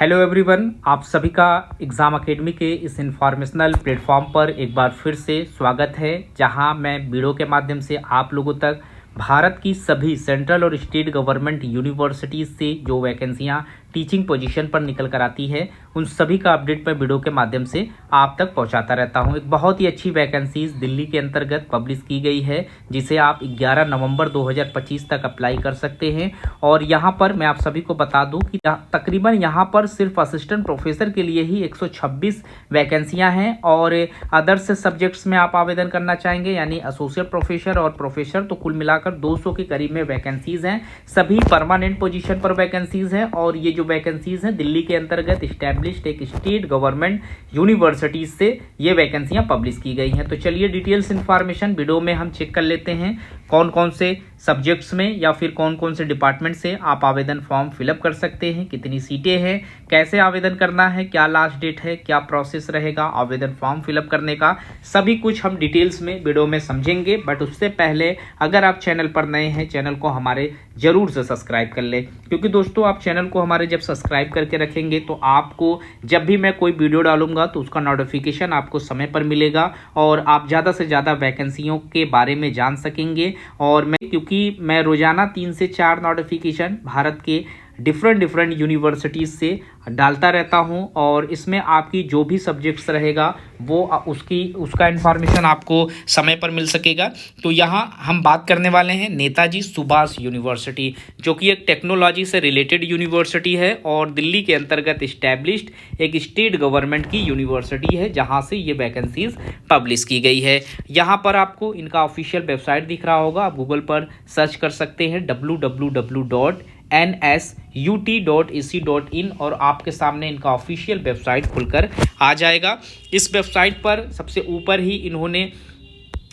Hello everyone, आप सभी का एग्ज़ाम एकेडमी के इस इंफॉर्मेशनल प्लेटफॉर्म पर एक बार फिर से स्वागत है, जहां मैं वीडियो के माध्यम से आप लोगों तक भारत की सभी सेंट्रल और स्टेट गवर्नमेंट यूनिवर्सिटीज़ से जो वैकेंसियां टीचिंग पोजीशन पर निकल कर आती है, उन सभी का अपडेट मैं वीडियो के माध्यम से आप तक पहुंचाता रहता हूं। एक बहुत ही अच्छी वैकेंसीज दिल्ली के अंतर्गत पब्लिश की गई है, जिसे आप 11 नवंबर 2025 तक अप्लाई कर सकते हैं। और यहां पर मैं आप सभी को बता दूं कि तकरीबन यहां पर सिर्फ असिस्टेंट प्रोफेसर के लिए ही 126 वैकेंसियां हैं, और अदर्स सब्जेक्ट्स में आप आवेदन करना चाहेंगे यानी एसोसिएट प्रोफेसर और प्रोफेसर, तो कुल मिलाकर 200 के करीब में वैकेंसीज हैं। सभी परमानेंट पोजीशन पर वैकेंसीज हैं, और ये जो वैकेंसीज हैं दिल्ली के अंतर्गत स्टैब्लिश्ड एक स्टेट गवर्नमेंट यूनिवर्सिटीज से ये वैकेंसियां पब्लिश की गई हैं। तो चलिए डिटेल्स इंफॉर्मेशन वीडियो में हम चेक कर लेते हैं, कौन कौन से सब्जेक्ट्स में या फिर कौन कौन से डिपार्टमेंट से आप आवेदन फॉर्म फिलअप कर सकते हैं, कितनी सीटें हैं, कैसे आवेदन करना है, क्या लास्ट डेट है, क्या प्रोसेस रहेगा आवेदन फॉर्म फिलअप करने का, सभी कुछ हम डिटेल्स में वीडियो में समझेंगे। बट उससे पहले अगर आप चैनल पर नए हैं, चैनल को हमारे जरूर से सब्सक्राइब कर ले, क्योंकि दोस्तों आप चैनल को हमारे जब सब्सक्राइब करके रखेंगे तो आपको जब भी मैं कोई वीडियो डालूंगा तो उसका नोटिफिकेशन आपको समय पर मिलेगा, और आप ज़्यादा से ज़्यादा वैकेंसियों के बारे में जान सकेंगे। और क्योंकि मैं रोजाना 3 से 4 नोटिफिकेशन भारत के डिफरेंट यूनिवर्सिटीज़ से डालता रहता हूं, और इसमें आपकी जो भी सब्जेक्ट्स रहेगा वो उसका इन्फॉर्मेशन आपको समय पर मिल सकेगा। तो यहाँ हम बात करने वाले हैं नेताजी सुभाष यूनिवर्सिटी, जो कि एक टेक्नोलॉजी से रिलेटेड यूनिवर्सिटी है और दिल्ली के अंतर्गत इस्टेब्लिश्ड एक स्टेट गवर्नमेंट की यूनिवर्सिटी है, जहाँ से ये वैकेंसीज पब्लिश की गई है। यहाँ पर आपको इनका ऑफिशियल वेबसाइट दिख रहा होगा, आप गूगल पर सर्च कर सकते हैं www.nsut.ac.in, और आपके सामने इनका ऑफिशियल वेबसाइट खुलकर आ जाएगा। इस वेबसाइट पर सबसे ऊपर ही इन्होंने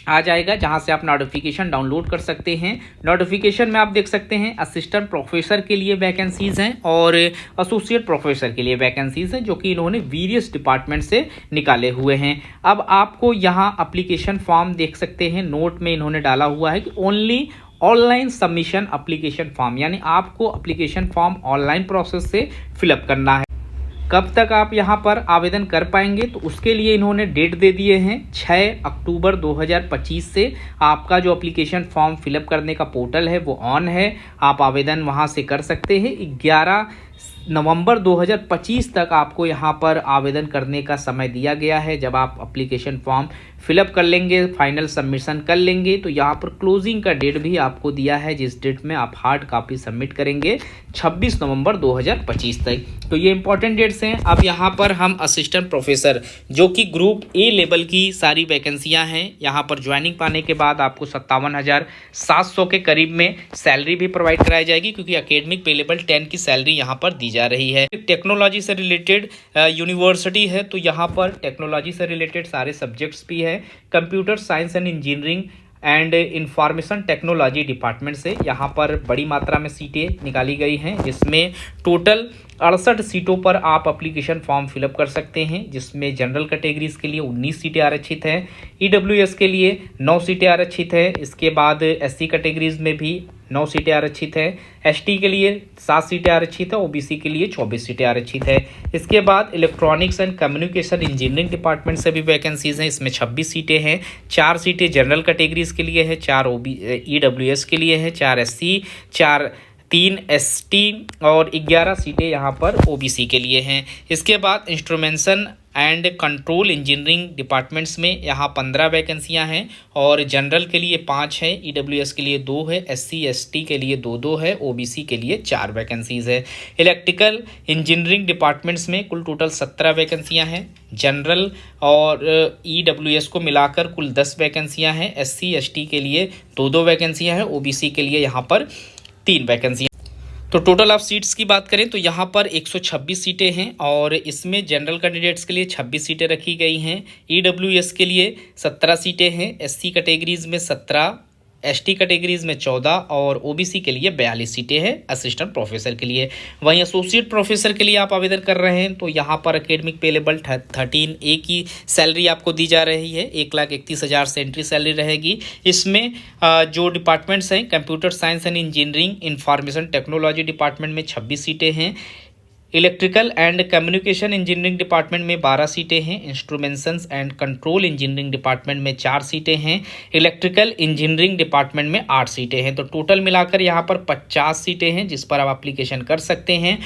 आ जाएगा, जहां से आप नोटिफिकेशन डाउनलोड कर सकते हैं। नोटिफिकेशन में आप देख सकते हैं असिस्टेंट प्रोफेसर के लिए वैकेंसीज हैं और एसोसिएट प्रोफेसर के लिए वैकेंसीज हैं, जो कि इन्होंने वेरियस डिपार्टमेंट से निकाले हुए हैं। अब आपको यहां एप्लीकेशन फॉर्म देख सकते हैं, नोट में इन्होंने डाला हुआ है कि only online submission application form, यानी आपको एप्लीकेशन फॉर्म ऑनलाइन प्रोसेस से फिलअप करना है। कब तक आप यहां पर आवेदन कर पाएंगे, तो उसके लिए इन्होंने डेट दे दिए हैं 6 अक्टूबर 2025 से आपका जो एप्लीकेशन फॉर्म फिलअप करने का पोर्टल है वो ऑन है, आप आवेदन वहां से कर सकते हैं। 11 नवंबर 2025 तक आपको यहां पर आवेदन करने का समय दिया गया है। जब आप एप्लीकेशन फॉर्म फिलअप कर लेंगे, फाइनल सबमिशन कर लेंगे, तो यहाँ पर क्लोजिंग का डेट भी आपको दिया है, जिस डेट में आप हार्ड कॉपी सबमिट करेंगे 26 नवंबर 2025 तक। तो ये इंपॉर्टेंट डेट्स हैं। अब यहाँ पर हम असिस्टेंट प्रोफेसर, जो कि ग्रुप ए लेवल की सारी वैकेंसियाँ हैं, यहाँ पर ज्वाइनिंग पाने के बाद आपको 57,700 के करीब में सैलरी भी प्रोवाइड कराई जाएगी, क्योंकि एकेडमिक पे लेवल 10 की सैलरी यहाँ पर दी जा रही है। टेक्नोलॉजी से रिलेटेड यूनिवर्सिटी है, तो यहाँ पर टेक्नोलॉजी से रिलेटेड सारे सब्जेक्ट्स भी है। Computer science and engineering and information technology department से यहाँ पर बड़ी मात्रा में सीटें निकाली गई हैं, जिसमें टोटल 68 सीटों पर आप एप्लीकेशन फॉर्म फिलअप कर सकते हैं, जिसमें जनरल कैटेगरीज के लिए 19 सीटें आरक्षित हैं, ईडब्ल्यूएस के लिए 9 सीटें आरक्षित हैं, इसके बाद एससी कैटेगरीज में भी 9 सीटें आरक्षित है, एसटी के लिए 7 सीटें आरक्षित है, ओबीसी के लिए 24 सीटें आरक्षित है। इसके बाद electronics and communication engineering department से भी वैकेंसीज हैं, इसमें 26 सीटें हैं, 4 सीटें जनरल कैटेगरीज के लिए है, 4 ईडब्ल्यूएस के लिए है, 4 एससी, 3 एसटी और 11 सीटें यहाँ पर ओबीसी के लिए हैं। इसके बाद instrumentation and control engineering departments में यहाँ 15 वैकेंसियाँ हैं, और जनरल के लिए 5 है, ईडब्ल्यूएस के लिए 2 है, एससी एसटी के लिए 2 है, ओबीसी के लिए 4 वैकेंसीज है। इलेक्ट्रिकल इंजीनियरिंग डिपार्टमेंट्स में कुल टोटल 17 वैकेंसियाँ हैं, जनरल और ईडब्ल्यूएस को मिलाकर कुल 10 वैकेंसियाँ हैं, एससी एसटी के लिए 2 वैकेंसियाँ हैं, ओबीसी के लिए यहाँ पर 3 वैकेंसियाँ। तो टोटल ऑफ सीट्स की बात करें तो यहाँ पर 126 सीटें हैं, और इसमें जनरल कैंडिडेट्स के लिए 26 सीटें रखी गई हैं, ईडब्ल्यूएस के लिए 17 सीटें हैं, एससी कैटेगरीज में 17, एसटी कैटेगरीज में 14 और ओबीसी के लिए 42 सीटें हैं असिस्टेंट प्रोफेसर के लिए। वहीं एसोसिएट प्रोफेसर के लिए आप आवेदन कर रहे हैं तो यहाँ पर एकेडमिक पे लेवल 13A की सैलरी आपको दी जा रही है, 1,31,000 से एंट्री सैलरी रहेगी। इसमें जो डिपार्टमेंट्स हैं computer science and engineering information technology department में 26 सीटें हैं, electrical and communication engineering department में 12 सीटें हैं। Instrumentation and control engineering department में 4 सीटें हैं। इलेक्ट्रिकल इंजीनियरिंग डिपार्टमेंट में 8 सीटें हैं। तो टोटल मिलाकर यहाँ पर 50 सीटें हैं जिस पर आप एप्लीकेशन कर सकते हैं।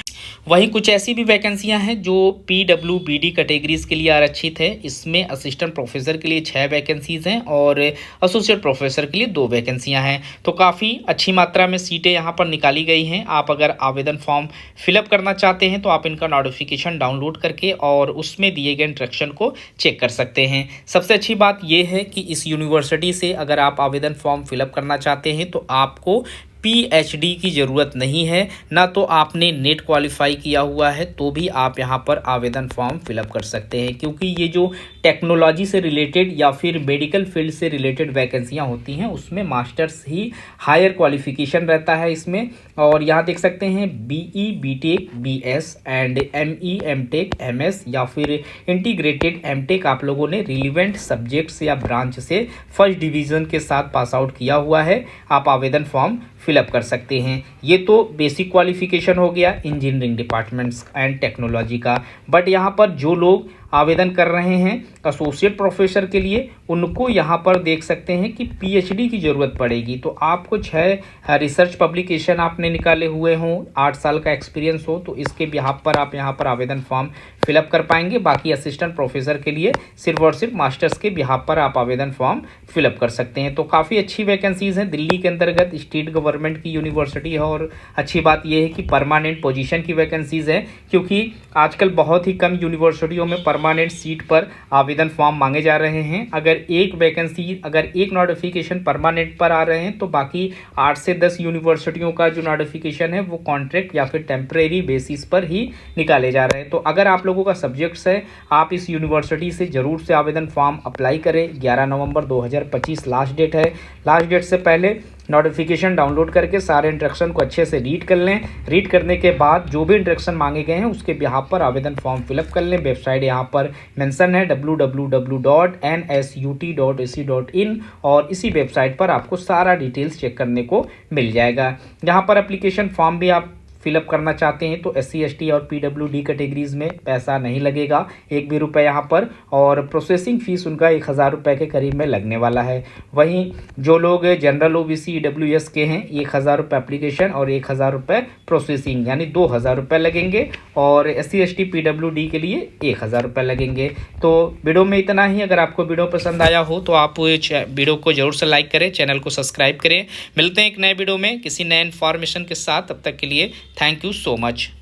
वहीं कुछ ऐसी भी वैकेंसियां हैं जो PWBD कैटेगरीज के लिए आरक्षित है। इसमें असिस्टेंट प्रोफेसर के लिए 6 वैकेंसीज हैं और एसोसिएट प्रोफेसर के लिए 2 वैकेंसियां हैं। तो काफ़ी अच्छी मात्रा में सीटें यहाँ पर निकाली गई हैं। आप अगर आवेदन फॉर्म फिलअप करना चाहते हैं तो आप इनका नोटिफिकेशन डाउनलोड करके और उसमें दिए गए इंस्ट्रक्शन को चेक कर सकते हैं। सबसे अच्छी बात यह है कि इस यूनिवर्सिटी से अगर आप आवेदन फॉर्म फिलअप करना चाहते हैं तो आपको PhD की ज़रूरत नहीं है, ना तो आपने नेट क्वालिफाई किया हुआ है तो भी आप यहाँ पर आवेदन फॉर्म फिलअप कर सकते हैं, क्योंकि ये जो टेक्नोलॉजी से रिलेटेड या फिर मेडिकल फील्ड से रिलेटेड वैकेंसियाँ होती हैं उसमें मास्टर्स ही हायर क्वालिफिकेशन रहता है इसमें। और यहाँ देख सकते हैं BE BTech BS and ME MTech MS या फिर इंटीग्रेटेड MTech आप लोगों ने रिलीवेंट सब्जेक्ट्स या ब्रांच से फर्स्ट डिवीज़न के साथ पास आउट किया हुआ है, आप आवेदन फॉर्म फिलअप कर सकते हैं। ये तो बेसिक क्वालिफिकेशन हो गया इंजीनियरिंग डिपार्टमेंट्स एंड टेक्नोलॉजी का। बट यहाँ पर जो लोग आवेदन कर रहे हैं एसोसिएट प्रोफेसर के लिए, उनको यहाँ पर देख सकते हैं कि PhD की ज़रूरत पड़ेगी। तो आपको 6 रिसर्च पब्लिकेशन आपने निकाले हुए हों, 8 साल का एक्सपीरियंस हो, तो इसके बिहाफ पर आप यहाँ पर आवेदन फॉर्म फिलअप कर पाएंगे। बाकी असिस्टेंट प्रोफेसर के लिए सिर्फ और सिर्फ मास्टर्स के बिहाफ पर आप आवेदन फॉर्म फिलअप कर सकते हैं। तो काफ़ी अच्छी वैकेंसीज़ हैं। दिल्ली के अंतर्गत स्टेट गवर्नमेंट की यूनिवर्सिटी है और अच्छी बात यह है कि परमानेंट पोजीशन की वैकेंसीज़ है, क्योंकि आजकल बहुत ही कम यूनिवर्सिटियों में परमानेंट सीट पर आवेदन फॉर्म मांगे जा रहे हैं। अगर एक नोटिफिकेशन परमानेंट पर आ रहे हैं तो बाकी 8 से 10 यूनिवर्सिटियों का जो नोटिफिकेशन है वो कॉन्ट्रैक्ट या फिर टेम्परेरी बेसिस पर ही निकाले जा रहे हैं। तो अगर आप लोगों का सब्जेक्ट्स है, आप इस यूनिवर्सिटी से ज़रूर से आवेदन फॉर्म अप्लाई करें। 11 नवंबर 2025 लास्ट डेट है। लास्ट डेट से पहले नोटिफिकेशन डाउनलोड करके सारे इंस्ट्रक्शन को अच्छे से रीड कर लें। रीड करने के बाद जो भी इंस्ट्रक्शन मांगे गए हैं उसके बिहाफ पर आवेदन फॉर्म फिलअप कर लें। वेबसाइट यहाँ पर मेंशन है www.nsut.ac.in और इसी वेबसाइट पर आपको सारा डिटेल्स चेक करने को मिल जाएगा। यहाँ पर एप्लीकेशन फॉर्म भी आप फिलअप करना चाहते हैं तो SC ST और PWD कैटेगरीज में पैसा नहीं लगेगा, 1 भी रुपये यहाँ पर, और प्रोसेसिंग फ़ीस उनका 1000 रुपये के करीब में लगने वाला है। वहीं जो लोग जनरल OBC EWS के हैं 1000 रुपये एप्लीकेशन और 1000 रुपये प्रोसेसिंग, यानी 2000 रुपये लगेंगे, और SC ST PWD के लिए 1000 रुपये लगेंगे। तो वीडियो में इतना ही। अगर आपको वीडियो पसंद आया हो तो आप वीडियो को ज़रूर से लाइक करें, चैनल को सब्सक्राइब करें। मिलते हैं एक नए वीडियो में किसी नए इन्फॉर्मेशन के साथ। तब तक के लिए थैंक यू सो मच।